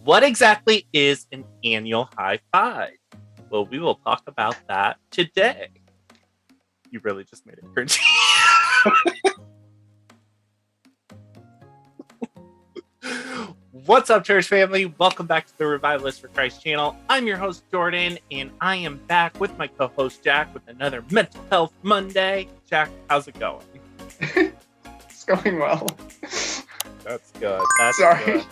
What exactly is an annual high five? Well, we will talk about that today. You really just made it cringy. What's up, church family? Welcome back to the Revivalists for Christ channel. I'm your host, Jordan, and I am back with my co-host, Jack, with another Mental Health Monday. Jack, how's it going? It's going well. That's good. That's Sorry. Good.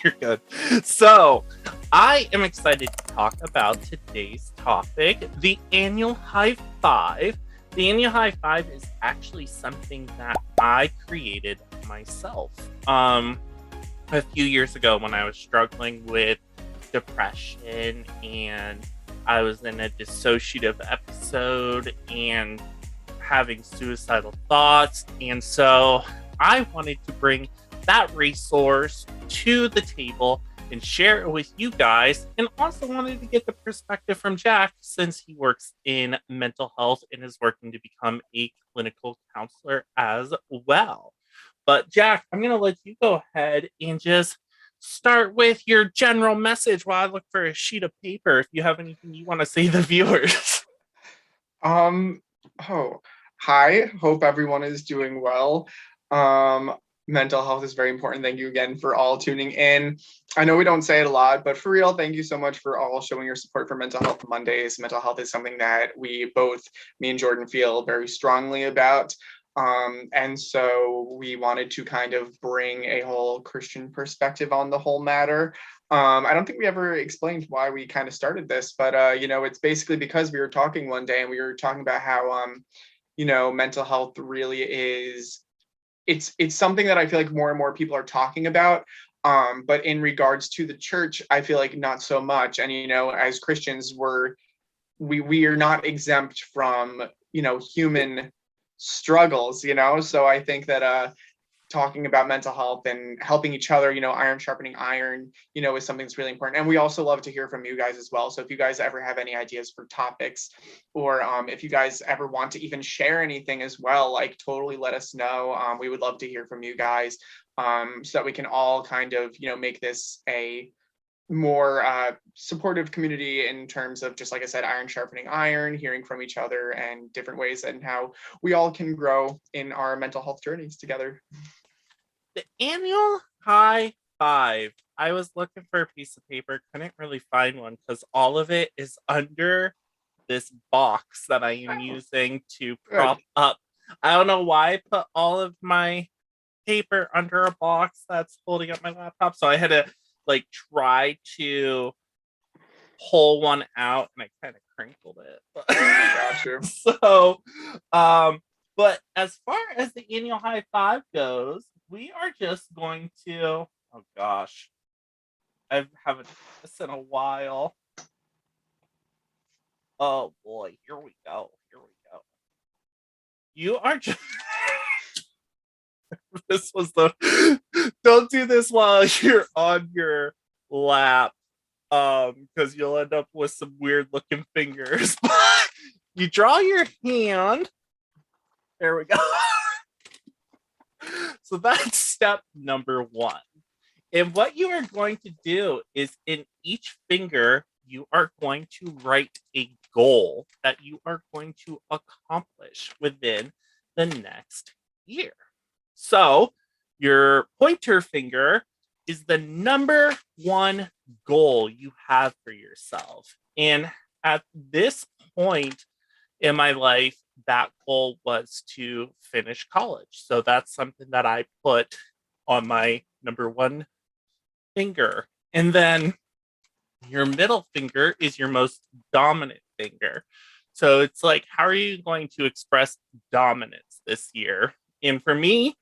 You're good. So, I am excited to talk about today's topic, the annual high five. The annual high five is actually something that I created myself. A few years ago when I was struggling with depression and I was in a dissociative episode and having suicidal thoughts. And so I wanted to bring that resource to the table and share it with you guys, and also wanted to get the perspective from Jack since he works in mental health and is working to become a clinical counselor as well. But Jack, I'm going to let you go ahead and just start with your general message while I look for a sheet of paper if you have anything you want to say to the viewers. Hi. Hope everyone is doing well. Mental health is very important. Thank you again for all tuning in. I know we don't say it a lot, but for real, thank you so much for all showing your support for Mental Health Mondays. Mental health is something that we both, me and Jordan, feel very strongly about. And so we wanted to kind of bring a whole Christian perspective on the whole matter. I don't think we ever explained why we kind of started this, but it's basically because we were talking one day and we were talking about how mental health really is, it's something that I feel like more and more people are talking about. But in regards to the church, I feel like not so much. And as Christians, we are not exempt from human struggles, so I think that talking about mental health and helping each other, iron sharpening iron, is something that's really important. And we also love to hear from you guys as well. So if you guys ever have any ideas for topics, or if you guys ever want to even share anything as well, like totally let us know. We would love to hear from you guys, so that we can all kind of make this a more supportive community in terms of, just like I said, iron sharpening iron, hearing from each other, and different ways and how we all can grow in our mental health journeys together. The annual high five. I was looking for a piece of paper, couldn't really find one because all of it is under this box that I am using to prop up. I don't know why I put all of my paper under a box that's holding up my laptop, so I had to try to pull one out, and I kind of crinkled it. Gotcha. So, but as far as the annual high five goes, we are just going to, oh gosh, I haven't done this in a while. Oh boy, here we go. You are just don't do this while you're on your lap, because you'll end up with some weird looking fingers. You draw your hand. There we go. So that's step number one. And what you are going to do is, in each finger, you are going to write a goal that you are going to accomplish within the next year. So your pointer finger is the number one goal you have for yourself. And at this point in my life, that goal was to finish college. So that's something that I put on my number one finger. And then your middle finger is your most dominant finger. So it's like, how are you going to express dominance this year? And for me,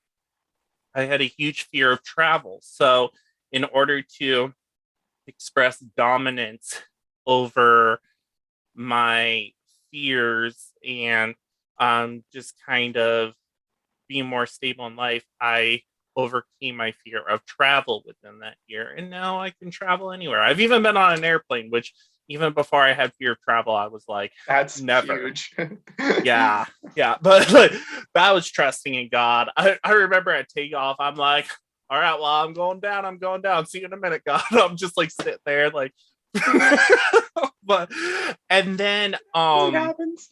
I had a huge fear of travel. So in order to express dominance over my fears and just kind of being more stable in life, I overcame my fear of travel within that year. And now I can travel anywhere. I've even been on an airplane, which even before I had fear of travel, I was like, that's never. Huge. yeah. But that was trusting in God. I remember at takeoff, I'm like, all right, well, I'm going down. I'm going down. See you in a minute, God. I'm just like sitting there, like, but, and then, It happens.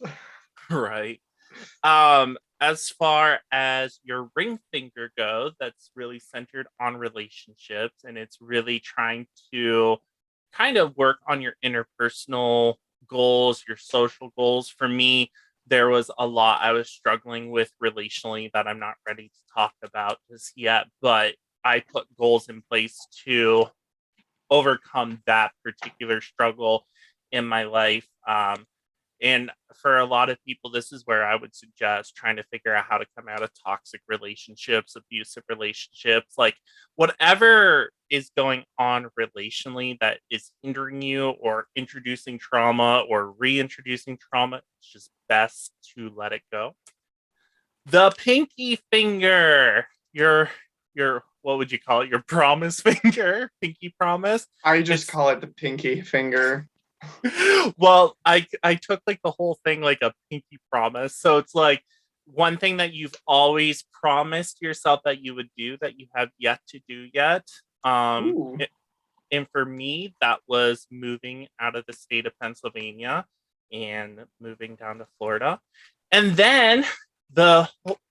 right. As far as your ring finger goes, that's really centered on relationships, and it's really trying to kind of work on your interpersonal goals, your social goals. For me, there was a lot I was struggling with relationally that I'm not ready to talk about just yet, but I put goals in place to overcome that particular struggle in my life. And for a lot of people, this is where I would suggest trying to figure out how to come out of toxic relationships, abusive relationships, like whatever is going on relationally that is hindering you or introducing trauma or reintroducing trauma. It's just best to let it go. The pinky finger, your what would you call it? Your promise finger, pinky promise. I just call it the pinky finger. Well, I took like the whole thing like a pinky promise. So it's like one thing that you've always promised yourself that you would do that you have yet to do yet. Ooh. And for me, that was moving out of the state of Pennsylvania and moving down to Florida. And then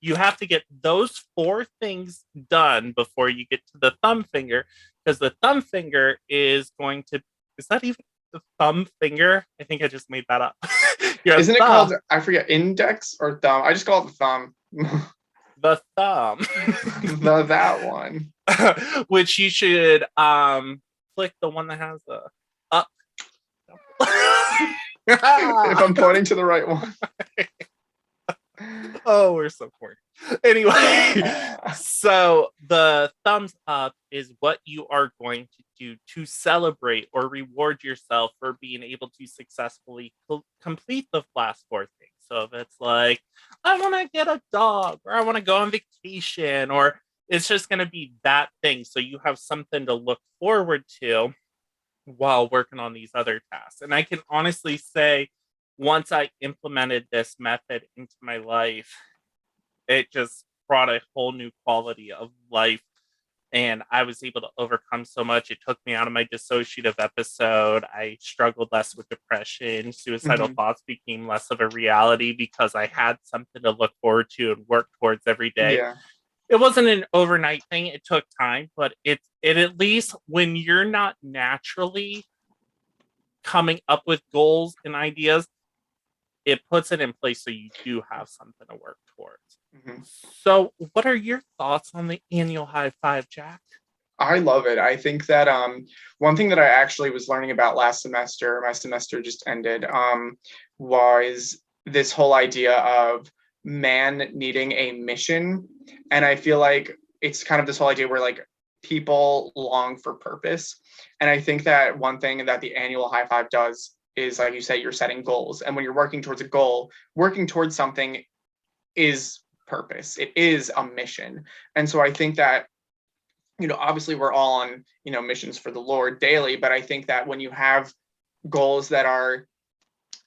you have to get those four things done before you get to the thumb finger, because the thumb finger is that even the thumb finger? I think I just made that up. Isn't it called, I forget, index or thumb? I just call it the thumb. The thumb. That one. Which you should click the one that has the up. If I'm pointing to the right one. Oh, we're so corny. Anyway, so the thumbs up is what you are going to do to celebrate or reward yourself for being able to successfully complete the last four things. So if it's like, I want to get a dog, or I want to go on vacation, or it's just going to be that thing. So you have something to look forward to while working on these other tasks. And I can honestly say, once I implemented this method into my life, it just brought a whole new quality of life. And I was able to overcome so much. It took me out of my dissociative episode. I struggled less with depression. Suicidal thoughts became less of a reality because I had something to look forward to and work towards every day. Yeah. It wasn't an overnight thing. It took time, but it at least, when you're not naturally coming up with goals and ideas, it puts it in place so you do have something to work towards. Mm-hmm. So what are your thoughts on the annual high five, Jack? I love it. I think that one thing that I actually was learning about last semester, my semester just ended, was this whole idea of man needing a mission. And I feel like it's kind of this whole idea where like people long for purpose. And I think that one thing that the annual high five does is, like you said, you're setting goals. And when you're working towards a goal, working towards something is purpose. It is a mission. And so I think that, obviously we're all on, missions for the Lord daily, but I think that when you have goals that are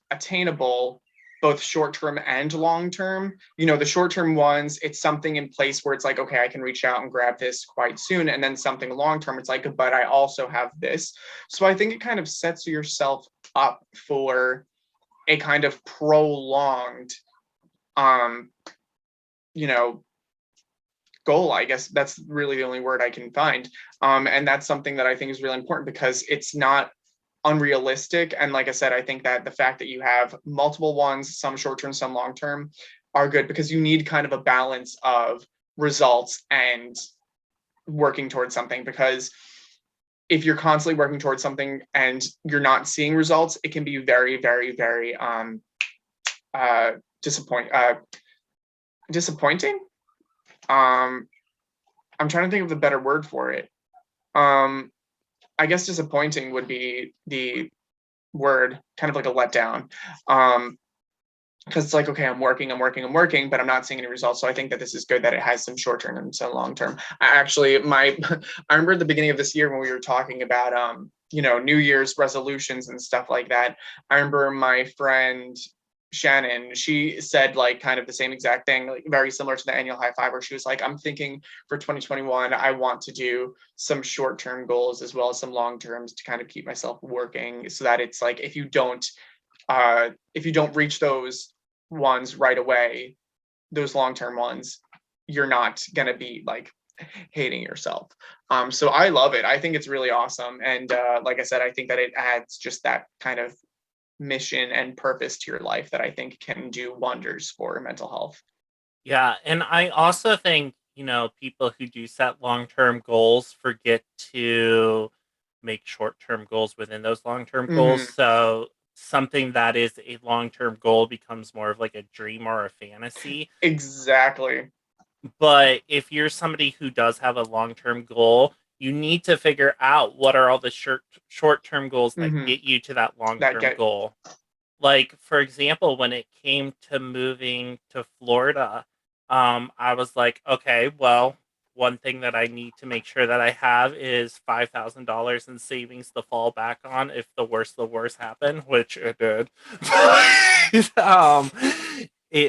attainable, both short-term and long-term, the short-term ones, it's something in place where it's like, okay, I can reach out and grab this quite soon. And then something long-term, it's like, but I also have this. So I think it kind of sets yourself up for a kind of prolonged, goal. I guess that's really the only word I can find. And that's something that I think is really important because it's not unrealistic. And like I said, I think that the fact that you have multiple ones, some short-term, some long-term, are good because you need kind of a balance of results and working towards something. Because if you're constantly working towards something and you're not seeing results, it can be very, very, very disappointing. I'm trying to think of the better word for it. I guess disappointing would be the word, kind of like a letdown. Because it's like, okay, I'm working, but I'm not seeing any results. So I think that this is good that it has some short-term and some long-term. I remember at the beginning of this year when we were talking about, New Year's resolutions and stuff like that. I remember my friend Shannon, she said like kind of the same exact thing, like very similar to the annual high five, where she was like, I'm thinking for 2021, I want to do some short-term goals as well as some long terms to kind of keep myself working, so that it's like if you don't reach those ones right away, those long-term ones, you're not gonna be like hating yourself. So I love it. I think it's really awesome. And like I said, I think that it adds just that kind of mission and purpose to your life that I think can do wonders for mental health. Yeah, and I also think, people who do set long-term goals forget to make short-term goals within those long-term goals. Mm-hmm. So something that is a long-term goal becomes more of like a dream or a fantasy. Exactly. But if you're somebody who does have a long-term goal, you need to figure out what are all the short-term goals that Mm-hmm. get you to that That long-term get goal. Like, for example, when it came to moving to Florida, I was like, okay, well, one thing that I need to make sure that I have is $5,000 in savings to fall back on if the worst happened, which it did. um,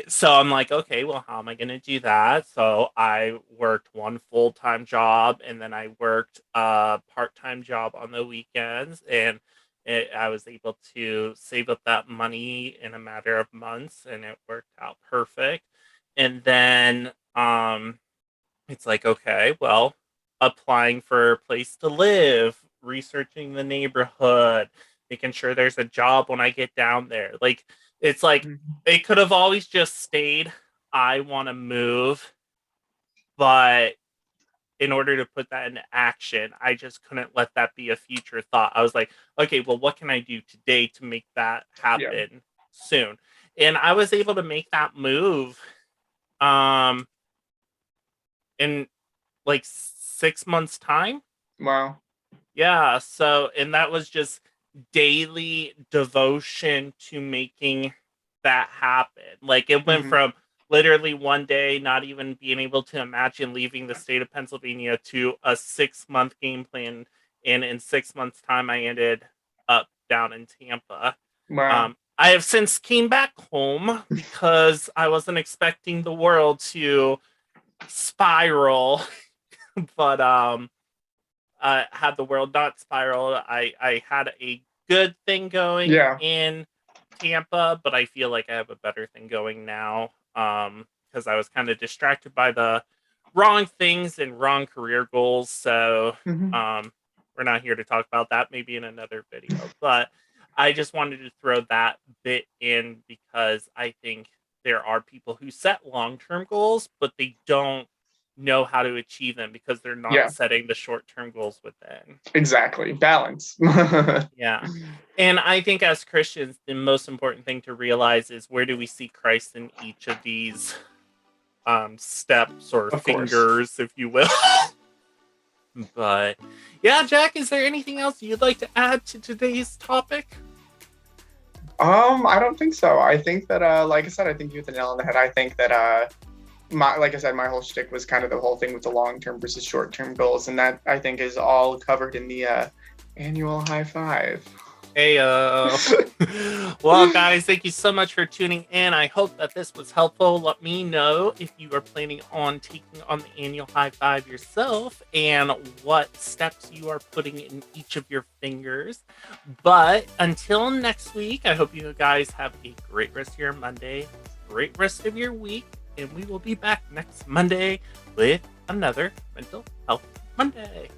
so I'm like, okay, well, how am I going to do that? So I worked one full-time job, and then I worked a part-time job on the weekends, and I was able to save up that money in a matter of months, and it worked out perfect. And then it's like, okay, well, applying for a place to live, researching the neighborhood, making sure there's a job when I get down there. Like, it's like it could have always just stayed, I want to move, but in order to put that into action, I just couldn't let that be a future thought. I was like, okay, well, what can I do today to make that yeah. happen soon? And I was able to make that move um in like 6 months time. Wow. Yeah, so and that was just daily devotion to making that happen. Like it went Mm-hmm. from literally one day not even being able to imagine leaving the state of Pennsylvania to a 6 month game plan, and in 6 months time I ended up down in Tampa. Wow. I have since came back home because I wasn't expecting the world to spiral, but had the world not spiraled, I had a good thing going Yeah. in Tampa, but I feel like I have a better thing going now. Because I was kind of distracted by the wrong things and wrong career goals. So Mm-hmm. we're not here to talk about that. Maybe in another video, but I just wanted to throw that bit in because I think there are people who set long-term goals, but they don't know how to achieve them because they're not Yeah. setting the short-term goals within. Exactly. Balance. Yeah. And I think as Christians, the most important thing to realize is where do we see Christ in each of these steps or Of course. fingers, if you will. But yeah, Jack, is there anything else you'd like to add to today's topic? I don't think so. I think that like I said, I think you hit the nail on the head. I think that like I said, my whole shtick was kind of the whole thing with the long-term versus short-term goals, and that I think is all covered in the annual high five. Heyo. Well, guys, thank you so much for tuning in. I hope that this was helpful. Let me know if you are planning on taking on the annual high five yourself and what steps you are putting in each of your fingers. But until next week, I hope you guys have a great rest of your Monday, great rest of your week, and we will be back next Monday with another Mental Health Monday.